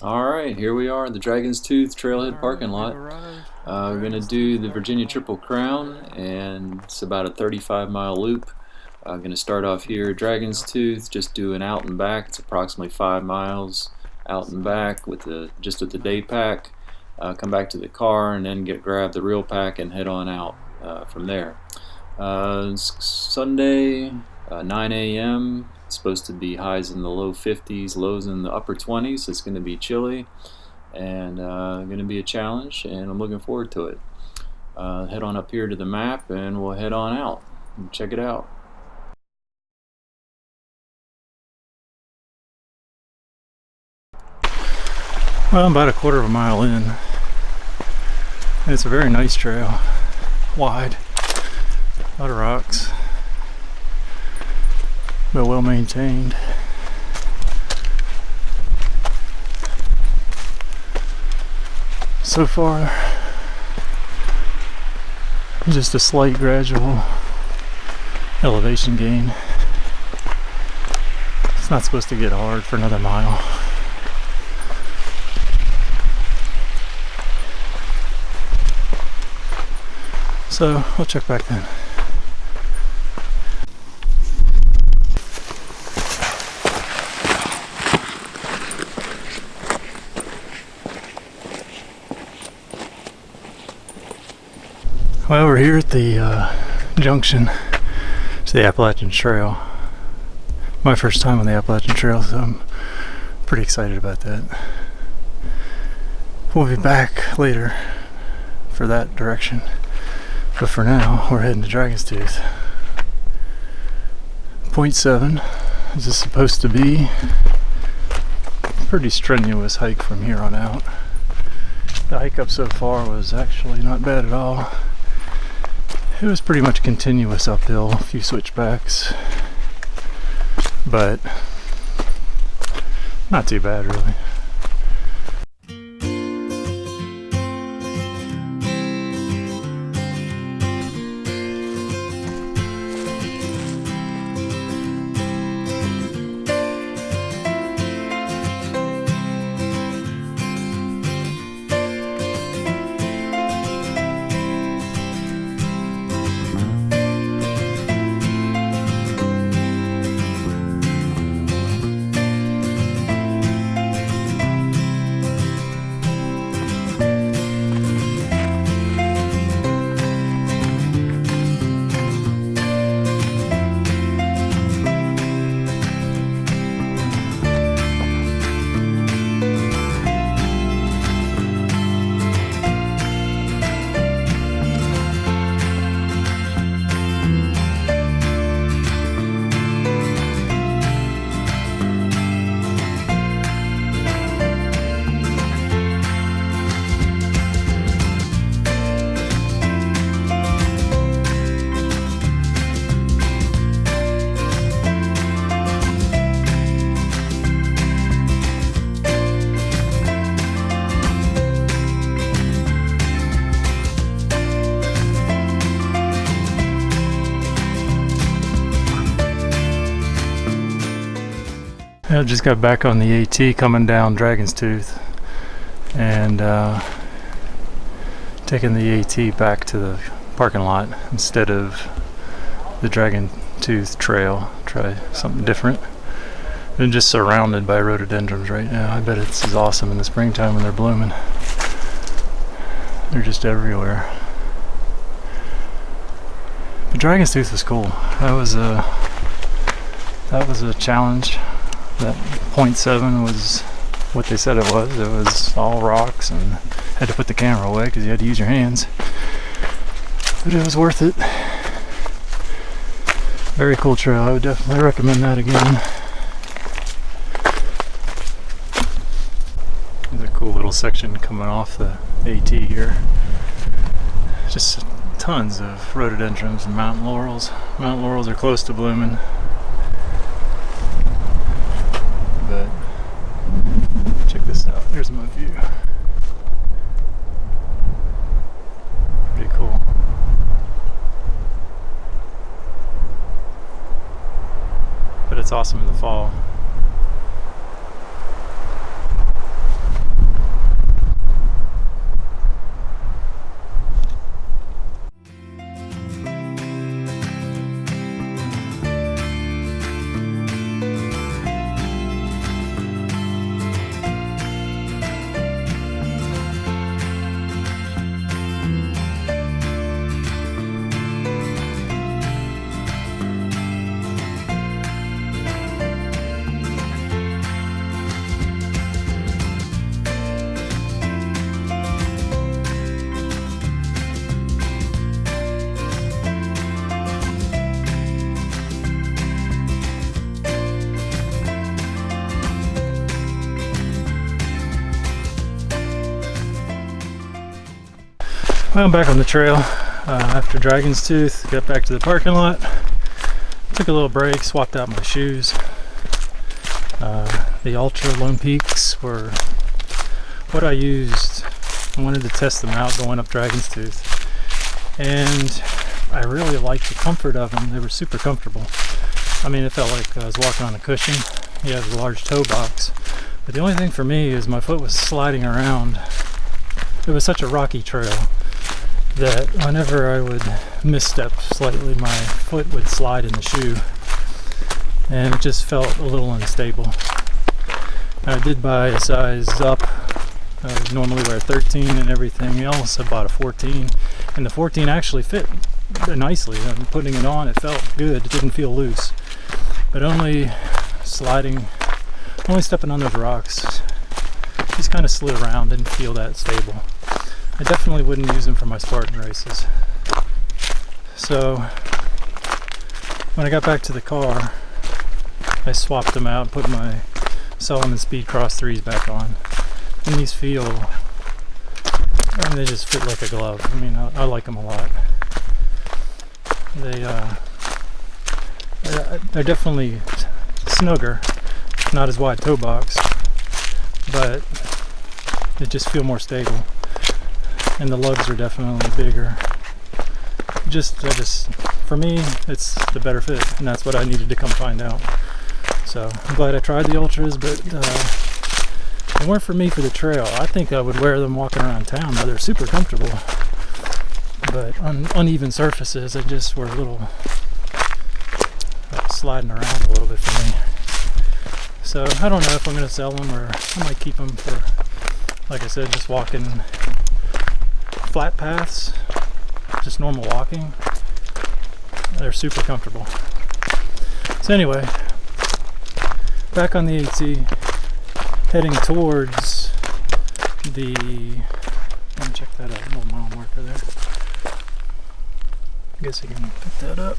Alright, here we are in the Dragon's Tooth Trailhead parking lot. We're going to do the Virginia Triple Crown, and it's about a 35-mile loop. I'm going to start off here at Dragon's Tooth, just do an out and back. It's approximately 5 miles out and back with just with the day pack. Come back to the car and then grab the real pack and head on out from there. Sunday, 9 a.m. It's supposed to be highs in the low 50s, lows in the upper 20s. It's going to be chilly and going to be a challenge, and I'm looking forward to it. Head on up here to the map and we'll head on out and check it out. Well, I'm about a quarter of a mile in, and it's a very nice trail, wide, a lot of rocks, but well maintained. So far, just a slight gradual elevation gain. It's not supposed to get hard for another mile. So I'll check back then. Well, we're here at the junction to the Appalachian Trail. My first time on the Appalachian Trail, so I'm pretty excited about that. We'll be back later for that direction. But for now, we're heading to Dragon's Tooth. 0.7. This is supposed to be a pretty strenuous hike from here on out. The hike up so far was actually not bad at all. It was pretty much continuous uphill, a few switchbacks, but not too bad really. I just got back on the AT coming down Dragon's Tooth and taking the AT back to the parking lot instead of the Dragon Tooth Trail. Try something different. I'm just surrounded by rhododendrons right now. I bet this is awesome in the springtime when they're blooming. They're just everywhere. But Dragon's Tooth was cool. That was a challenge. That 0.7 was what they said it was. It was all rocks, and had to put the camera away because you had to use your hands. But it was worth it. Very cool trail. I would definitely recommend that again. There's a cool little section coming off the AT here. Just tons of rhododendrons and mountain laurels. Mountain laurels are close to blooming. But check this out. Here's my view. Pretty cool. But it's awesome in the fall. Well, I'm back on the trail after Dragon's Tooth. Got back to the parking lot. Took a little break, swapped out my shoes. The Ultra Lone Peaks were what I used. I wanted to test them out going up Dragon's Tooth. And I really liked the comfort of them. They were super comfortable. I mean, it felt like I was walking on a cushion. You have a large toe box. But the only thing for me is my foot was sliding around. It was such a rocky trail that whenever I would misstep slightly, my foot would slide in the shoe, and it just felt a little unstable. I did buy a size up. I would normally wear 13 and everything else. I bought a 14, and the 14 actually fit nicely. And putting it on, it felt good. It didn't feel loose, but only stepping on those rocks, just kind of slid around, didn't feel that stable. I definitely wouldn't use them for my Spartan races. So when I got back to the car, I swapped them out and put my Solomon Speed Cross 3s back on. And these feel, I mean, they just fit like a glove. I mean, I like them a lot. They're definitely snugger, not as wide toe box, but they just feel more stable. And the lugs are definitely bigger. For me, it's the better fit, and that's what I needed to come find out. So I'm glad I tried the Ultras, but they weren't for me for the trail. I think I would wear them walking around town. They're super comfortable, but on uneven surfaces, they just were a little sliding around a little bit for me. So I don't know if I'm going to sell them, or I might keep them for, like I said, just walking flat paths, just normal walking. They're super comfortable. So anyway, back on the AT, heading towards the, let me check that out, a little mile marker there. I guess I can pick that up.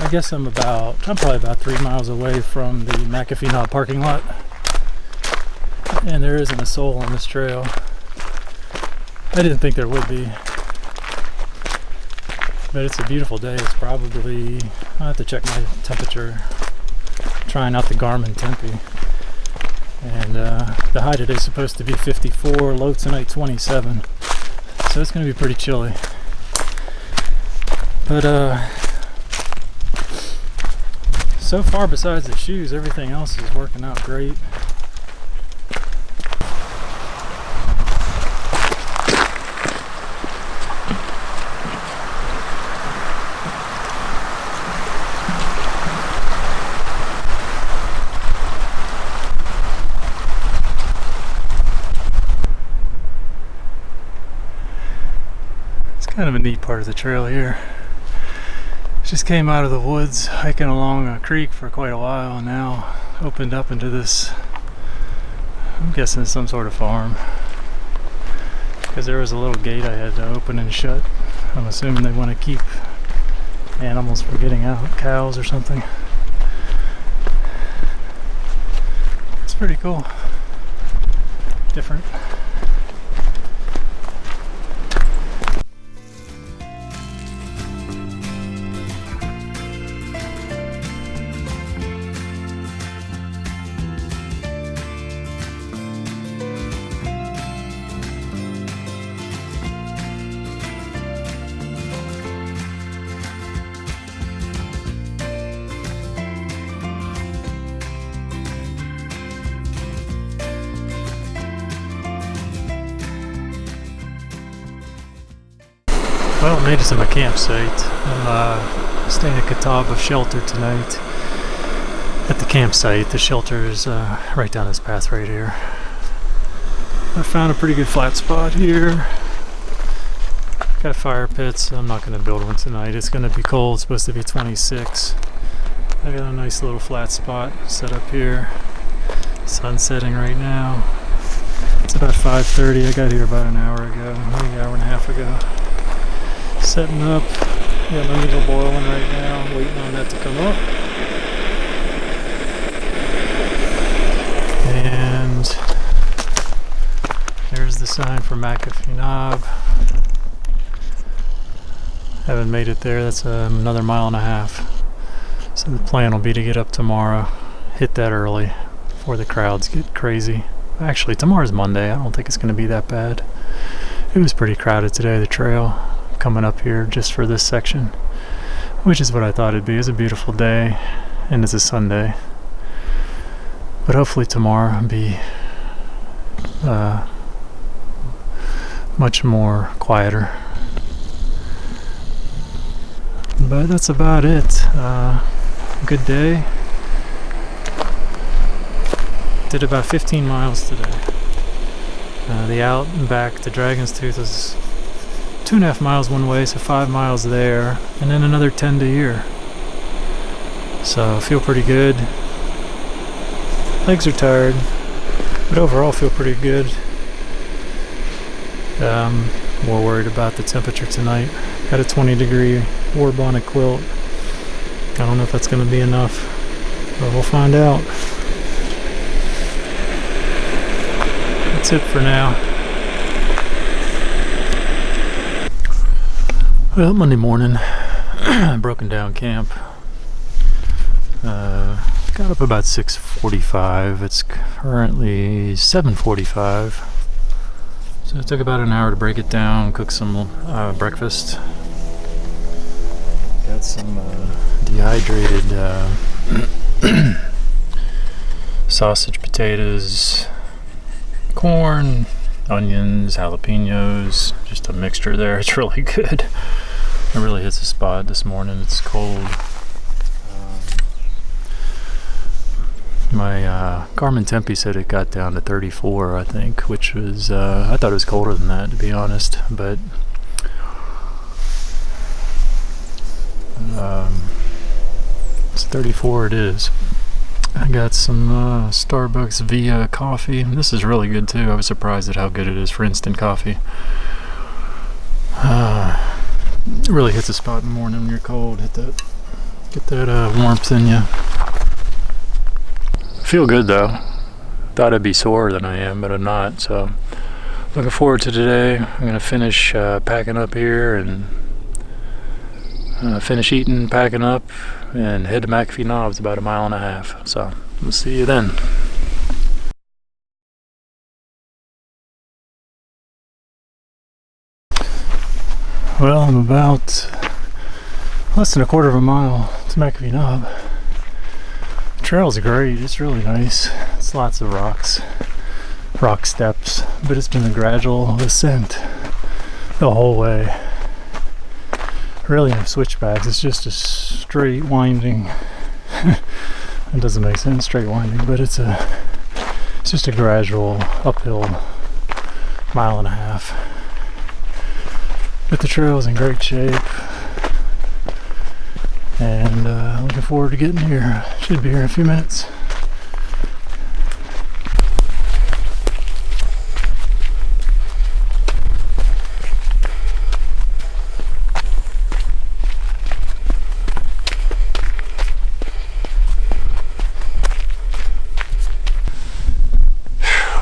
I guess I'm probably about 3 miles away from the McAfee Knob parking lot, and there isn't a soul on this trail. I didn't think there would be, but it's a beautiful day. It's probably, I'll have to check my temperature, trying out the Garmin Tempe, and the high today is supposed to be 54, low tonight 27, so it's going to be pretty chilly. But so far, besides the shoes, everything else is working out great. It's kind of a neat part of the trail here. Just came out of the woods, hiking along a creek for quite a while, and now opened up into this, I'm guessing it's some sort of farm, because there was a little gate I had to open and shut. I'm assuming they want to keep animals from getting out, cows or something. It's pretty cool, different. Well, I made it to my campsite. I'm staying at Catawba Shelter tonight. At the campsite, the shelter is right down this path right here. I found a pretty good flat spot here. Got fire pits. I'm not going to build one tonight. It's going to be cold. It's supposed to be 26. I got a nice little flat spot set up here. Sun setting right now. It's about 5:30. I got here about an hour ago, maybe an hour and a half ago. Setting up. Got my noodle boiling right now, waiting on that to come up. the sign for McAfee Knob. Haven't made it there. That's another 1.5 miles. So the plan will be to get up tomorrow, hit that early before the crowds get crazy. Actually, tomorrow's Monday. I don't think it's going to be that bad. It was pretty crowded today, the trail, coming up here just for this section, which is what I thought it'd be. It's a beautiful day, and it's a Sunday. But hopefully tomorrow will be much more quieter. But that's about it. Good day. Did about 15 miles today. The out and back to Dragon's Tooth was 2.5 miles one way, so 5 miles there, and then another 10 to here. So I feel pretty good. Legs are tired, but overall feel pretty good. More worried about the temperature tonight. Got a 20-degree war bonnet quilt. I don't know if that's going to be enough, but we'll find out. That's it for now. Well, Monday morning, broken down camp. Got up about 6:45. It's currently 7:45. So it took about an hour to break it down, cook some breakfast. Got some dehydrated sausage, potatoes, corn, onions, jalapenos, just a mixture there. It's really good. It really hits the spot this morning. It's cold. My Garmin Tempe said it got down to 34, I think, which was, I thought it was colder than that, to be honest, but it's 34 it is. I got some Starbucks Via coffee. This is really good too. I was surprised at how good it is for instant coffee. It really hits the spot in the morning when you're cold. Get that warmth in you. Feel good though. Thought I'd be sorer than I am, but I'm not. So looking forward to today. I'm gonna finish packing up here and finish eating, packing up, and head to McAfee Knobs, about 1.5 miles. So we'll see you then. Well, I'm about less than 1/4 mile to McAfee Knob. The trail's great. It's really nice. It's lots of rock steps, but it's been a gradual ascent the whole way. Really no switchbacks. It's just a straight winding. It doesn't make sense, straight winding, but it's just a gradual uphill 1.5 miles. But the trail's in great shape, and looking forward to getting here. Should be here in a few minutes.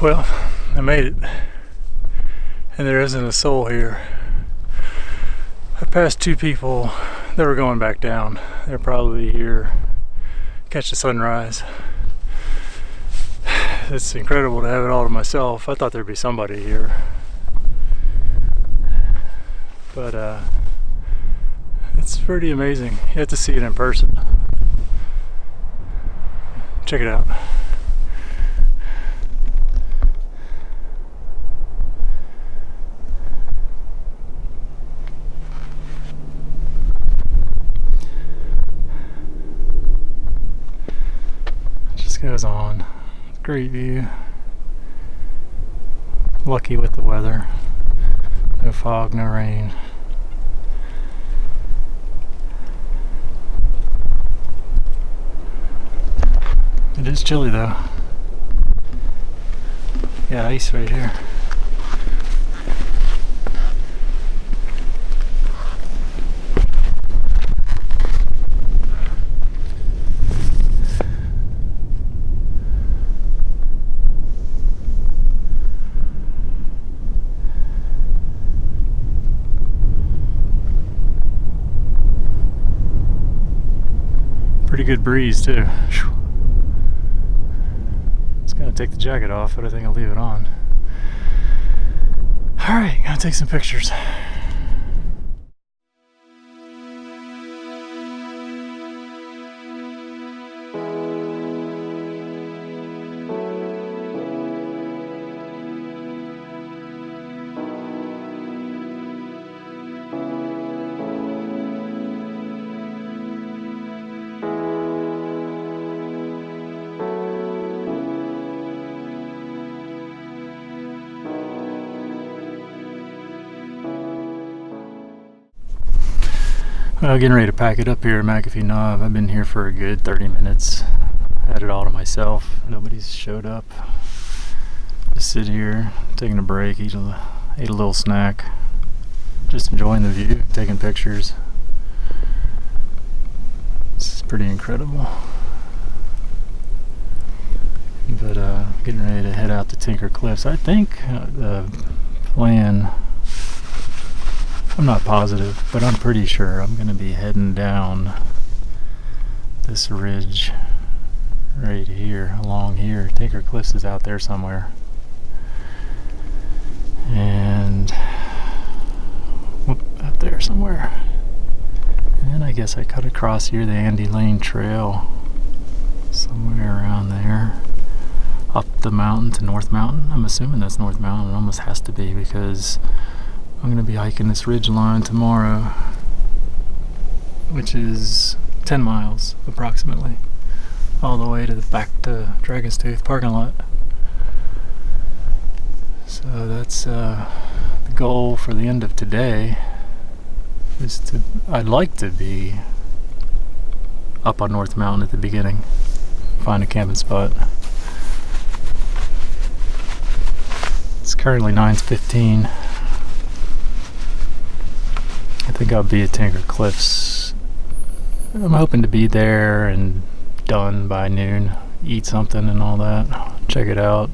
Well, I made it, and there isn't a soul here. I passed 2 people that were going back down. They're probably here to catch the sunrise. It's incredible to have it all to myself. I thought there'd be somebody here, but it's pretty amazing. You have to see it in person. Check it out. Goes on. Great view. Lucky with the weather. No fog, no rain. It is chilly though. Yeah, ice right here. good breeze too. It's gonna take the jacket off, but I think I'll leave it on. Alright, gonna take some pictures. Well, getting ready to pack it up here at McAfee Knob. I've been here for a good 30 minutes. Had it all to myself. Nobody's showed up. Just sit here, taking a break, ate a little snack. Just enjoying the view, taking pictures. This is pretty incredible. But getting ready to head out to Tinker Cliffs. I think the plan, I'm not positive, but I'm pretty sure I'm going to be heading down this ridge right here, along here. Tinker Cliffs is out there somewhere. And up there somewhere. And I guess I cut across here the Andy Lane Trail, somewhere around there. Up the mountain to North Mountain. I'm assuming that's North Mountain. It almost has to be, because I'm going to be hiking this ridge line tomorrow, which is 10 miles approximately, all the way to the back to Dragon's Tooth parking lot. So that's the goal for the end of today. I'd like to be up on North Mountain at the beginning, find a camping spot. It's currently 9:15. I think I'll be at Tinker Cliffs. I'm hoping to be there and done by noon, eat something and all that, check it out,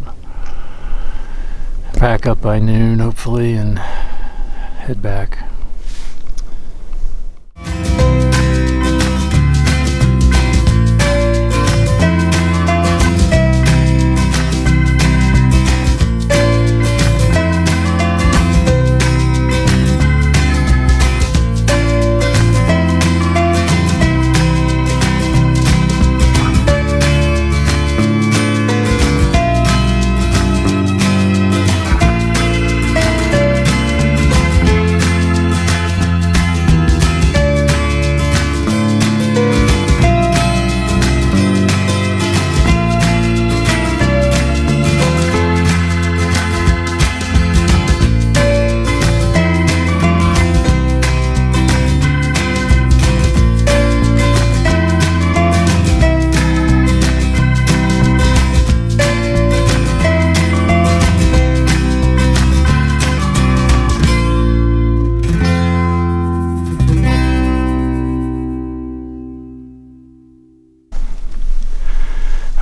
pack up by noon hopefully, and head back.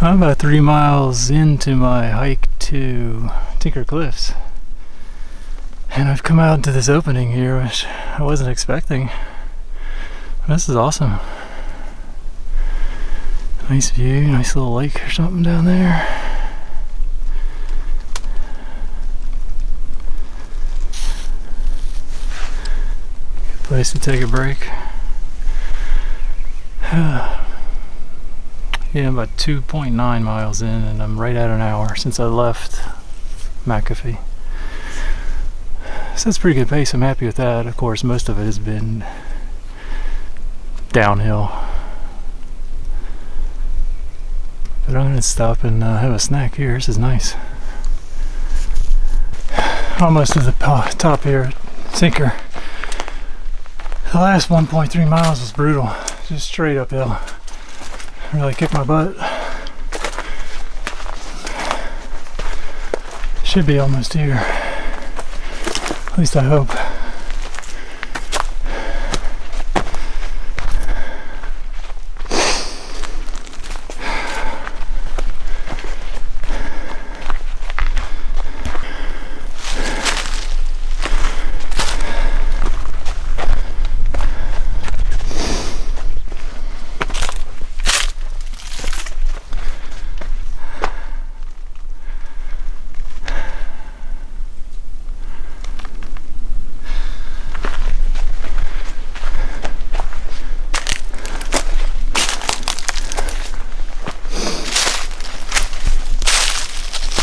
I'm about 3 miles into my hike to Tinker Cliffs, and I've come out into this opening here, which I wasn't expecting. This is awesome. Nice view, nice little lake or something down there. Good place to take a break. Yeah, I'm about 2.9 miles in, and I'm right at an hour since I left McAfee. So that's a pretty good pace. I'm happy with that. Of course, most of it has been downhill. But I'm going to stop and have a snack here. This is nice. Almost to the top here at Tinker. The last 1.3 miles was brutal. Just straight uphill. Really kicked my butt. Should be almost here. At least I hope.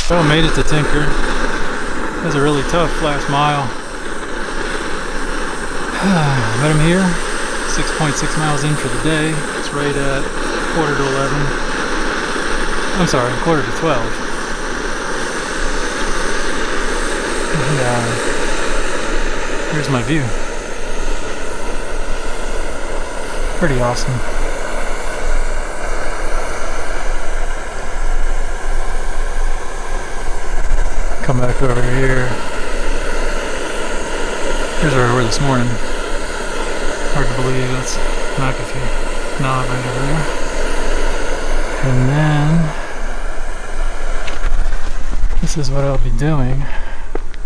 So made it to Tinker. It was a really tough last mile. But I'm here, 6.6 miles in for the day. It's right at quarter to 11. I'm sorry, quarter to 12. And here's my view. Pretty awesome. Come back over here. Here's where we were this morning. Hard to believe that's McAfee knob right over there. And then this is what I'll be doing,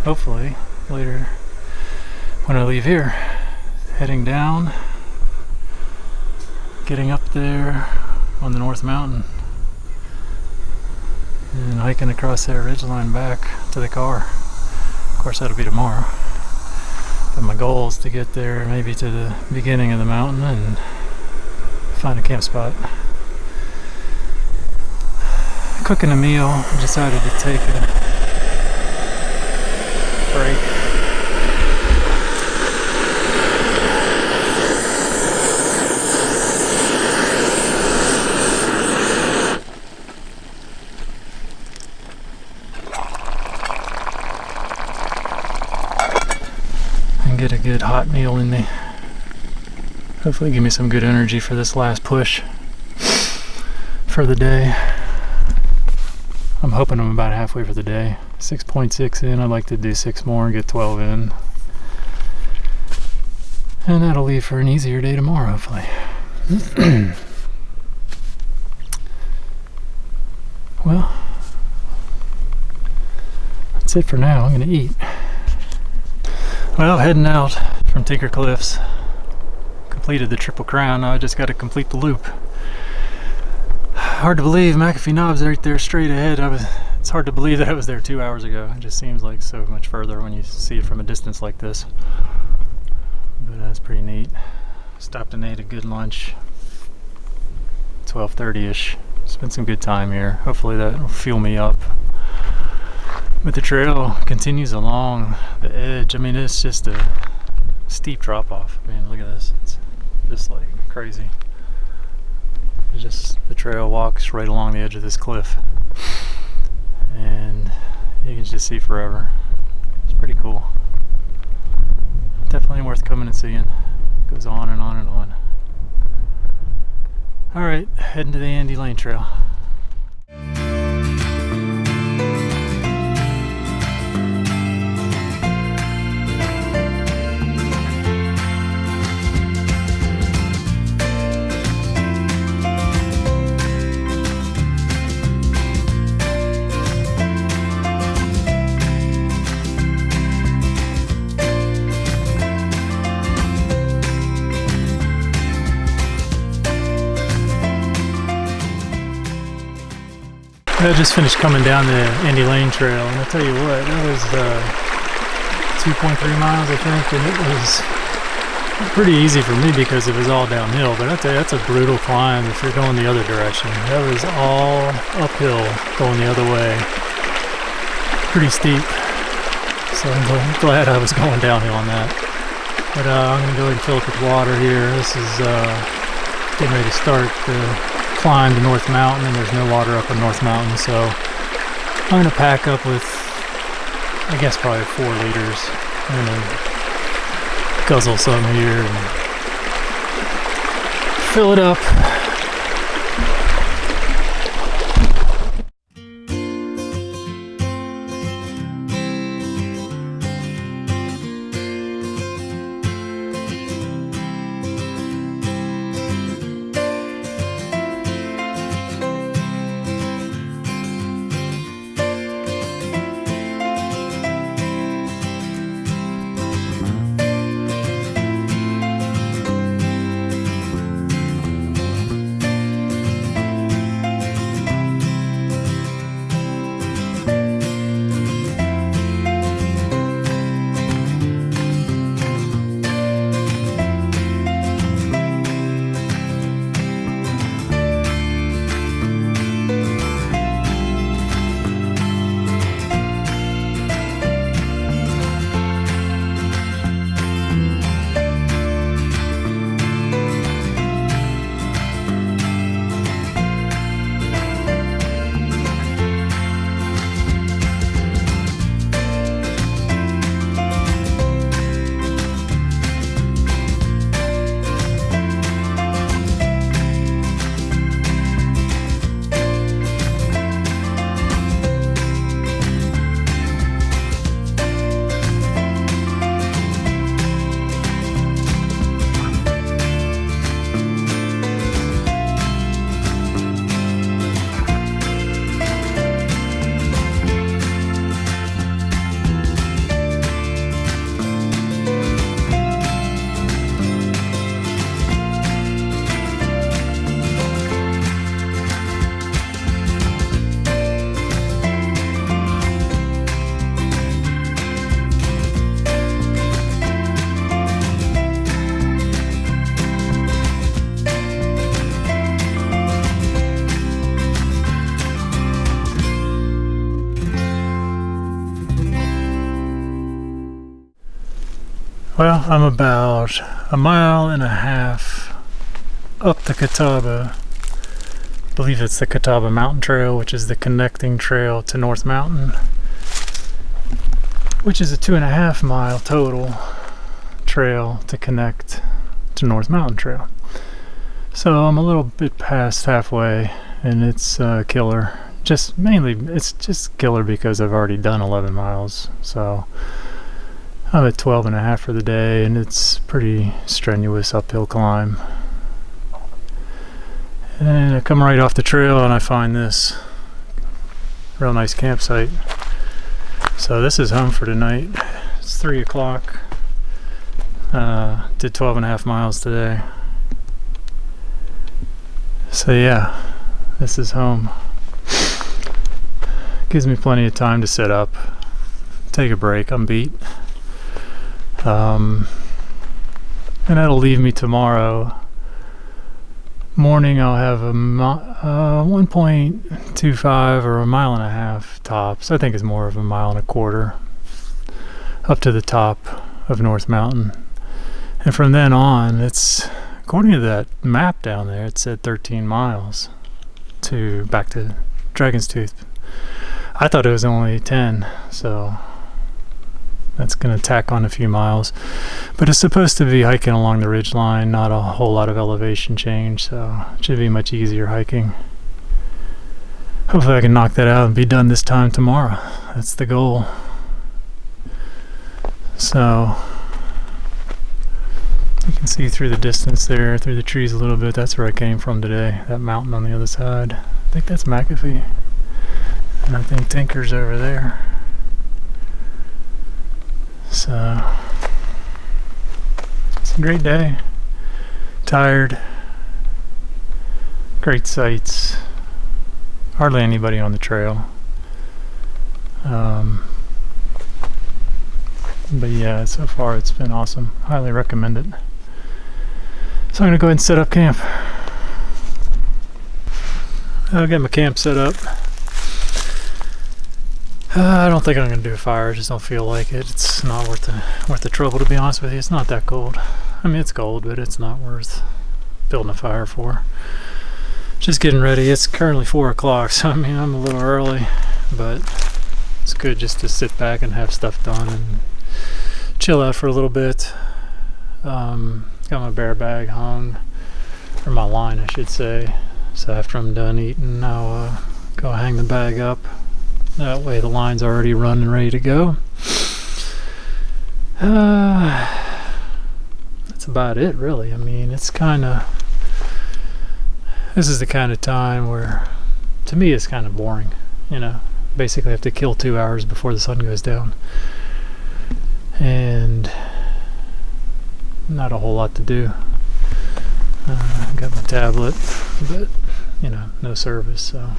hopefully, later when I leave here. Heading down, getting up there on the North Mountain, and hiking across that ridgeline back to the car. Of course, that'll be tomorrow. But my goal is to get there maybe to the beginning of the mountain and find a camp spot. Cooking a meal, I decided to take a break. And get a good hot meal in me. Hopefully give me some good energy for this last push for the day. I'm hoping I'm about halfway for the day. 6.6 in, I'd like to do 6 more and get 12 in. And that'll leave for an easier day tomorrow, hopefully. Well, that's it for now. I'm gonna eat. Well, heading out from Tinker Cliffs. Completed the Triple Crown, now I just gotta complete the loop. Hard to believe McAfee knob's right there straight ahead. It's hard to believe that I was there 2 hours ago. It just seems like so much further when you see it from a distance like this. But that's pretty neat. Stopped and ate a good lunch. 12:30ish. Spent some good time here. Hopefully that will fuel me up. But the trail continues along the edge. I mean, it's just a steep drop off. I mean, look at this. It's just like crazy. Just the trail walks right along the edge of this cliff, and you can just see forever. It's pretty cool. Definitely worth coming and seeing. Goes on and on and on. All right, heading to the Andy Lane Trail. I just finished coming down the Andy Lane Trail, and I'll tell you what, that was 2.3 miles, I think, and it was pretty easy for me because it was all downhill. But I'll tell you, that's a brutal climb if you're going the other direction. That was all uphill going the other way. Pretty steep. So I'm glad I was going downhill on that. But I'm going to go ahead and fill up with water here. This is getting ready to start the climb to North Mountain, and there's no water up on North Mountain, so I'm going to pack up with, I guess, probably 4 liters. I'm going to guzzle some here and fill it up. Well, I'm about a mile and a half up the Catawba. I believe it's the Catawba Mountain Trail, which is the connecting trail to North Mountain, which is a 2.5 mile total trail to connect to North Mountain Trail. So I'm a little bit past halfway, and it's killer. It's just killer because I've already done 11 miles. So I'm at 12.5 for the day, and it's pretty strenuous uphill climb. And I come right off the trail and I find this real nice campsite. So this is home for tonight. It's 3 o'clock. Did 12.5 miles today. So yeah, this is home. Gives me plenty of time to set up, take a break. I'm beat. And that'll leave me tomorrow morning. I'll have a 1.25 or a mile and a half tops. I think it's more of a mile and a quarter up to the top of North Mountain. And from then on, it's, according to that map down there, it said 13 miles to back to Dragon's Tooth. I thought it was only 10, so that's going to tack on a few miles. But it's supposed to be hiking along the ridge line, not a whole lot of elevation change, so it should be much easier hiking. Hopefully I can knock that out and be done this time tomorrow. That's the goal. So you can see through the distance there, through the trees a little bit. That's where I came from today, that mountain on the other side. I think that's McAfee. And I think Tinker's over there. So it's a great day. Tired. Great sights. Hardly anybody on the trail. But yeah, so far it's been awesome. Highly recommend it. So I'm gonna go ahead and set up camp. I'll get my camp set up. I don't think I'm gonna do a fire. I just don't feel like it. It's not worth the trouble, to be honest with you. It's not that cold. I mean, it's cold, but it's not worth building a fire for. Just getting ready. It's currently 4 o'clock, so I mean, I'm a little early, but it's good just to sit back and have stuff done and chill out for a little bit. Got my bear bag hung, or my line, I should say. So after I'm done eating, I'll go hang the bag up. That way the line's already running, ready to go. That's about it, really. I mean, it's this is the kind of time where, to me, it's kind of boring. You know, basically I have to kill 2 hours before the sun goes down. And not a whole lot to do. Got my tablet, but, you know, no service, so.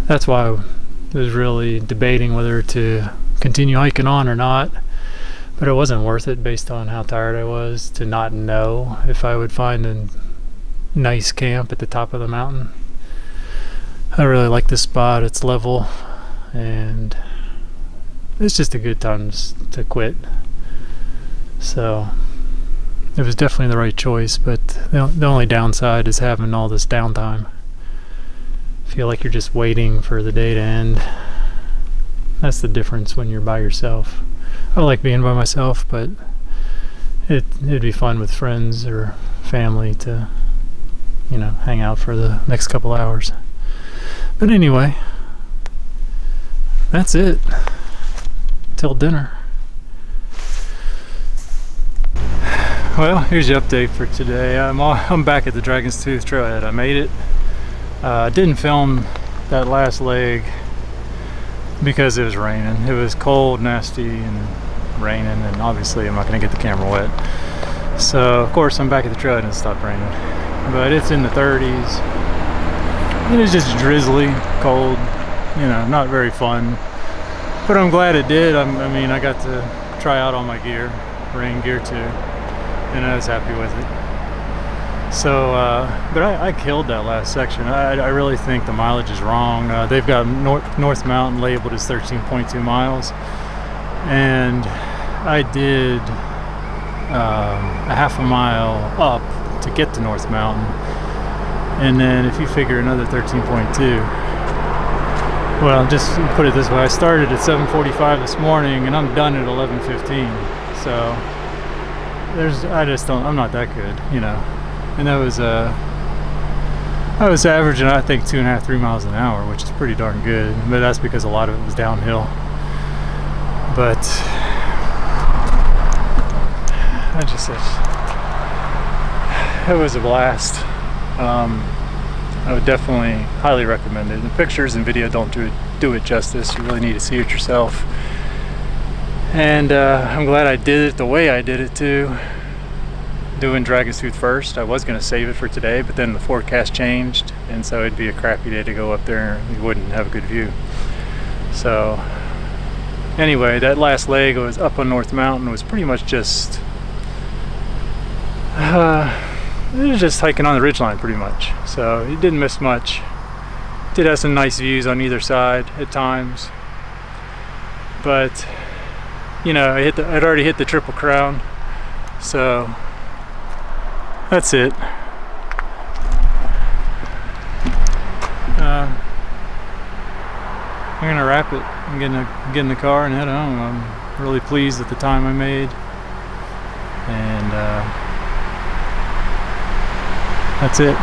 That's why I was really debating whether to continue hiking on or not, but it wasn't worth it based on how tired I was to not know if I would find a nice camp at the top of the mountain. I really like this spot. It's level and it's just a good time to quit. So it was definitely the right choice, but the only downside is having all this downtime. Feel like you're just waiting for the day to end. That's the difference when you're by yourself. I like being by myself, but it'd be fun with friends or family to, you know, hang out for the next couple hours. But anyway, that's it. Till dinner. Well, here's the update for today. I'm back at the Dragon's Tooth Trailhead. I made it. Didn't film that last leg because it was raining. It was cold, nasty, and raining, and obviously I'm not going to get the camera wet. So of course I'm back at the trailhead and it stopped raining. But it's in the 30s. It was just drizzly, cold, you know, not very fun. But I'm glad it did. I mean, I got to try out all my gear, rain gear too, and I was happy with it. So, but I killed that last section. I really think the mileage is wrong. They've got North Mountain labeled as 13.2 miles. and I did a half a mile up to get to North Mountain, and then if you figure another 13.2, well, just put it this way, I started at 7:45 this morning and I'm done at 11:15, so I'm not that good, you know. And I was averaging, I think, 2.5, 3 miles an hour, which is pretty darn good, but that's because a lot of it was downhill. But it was a blast. I would definitely highly recommend it. The pictures and video don't do it justice. You really need to see it yourself. And I'm glad I did it the way I did it too. Doing Dragon's Tooth first. I was going to save it for today, but then the forecast changed, and so it'd be a crappy day to go up there and you wouldn't have a good view. So anyway, that last leg was up on North Mountain, was pretty much just it was just hiking on the ridgeline pretty much, so it didn't miss much. Did have some nice views on either side at times, but you know, I'd already hit the Triple Crown, so that's it. I'm gonna wrap it. I'm gonna get in the car and head home. I'm really pleased with the time I made, and that's it.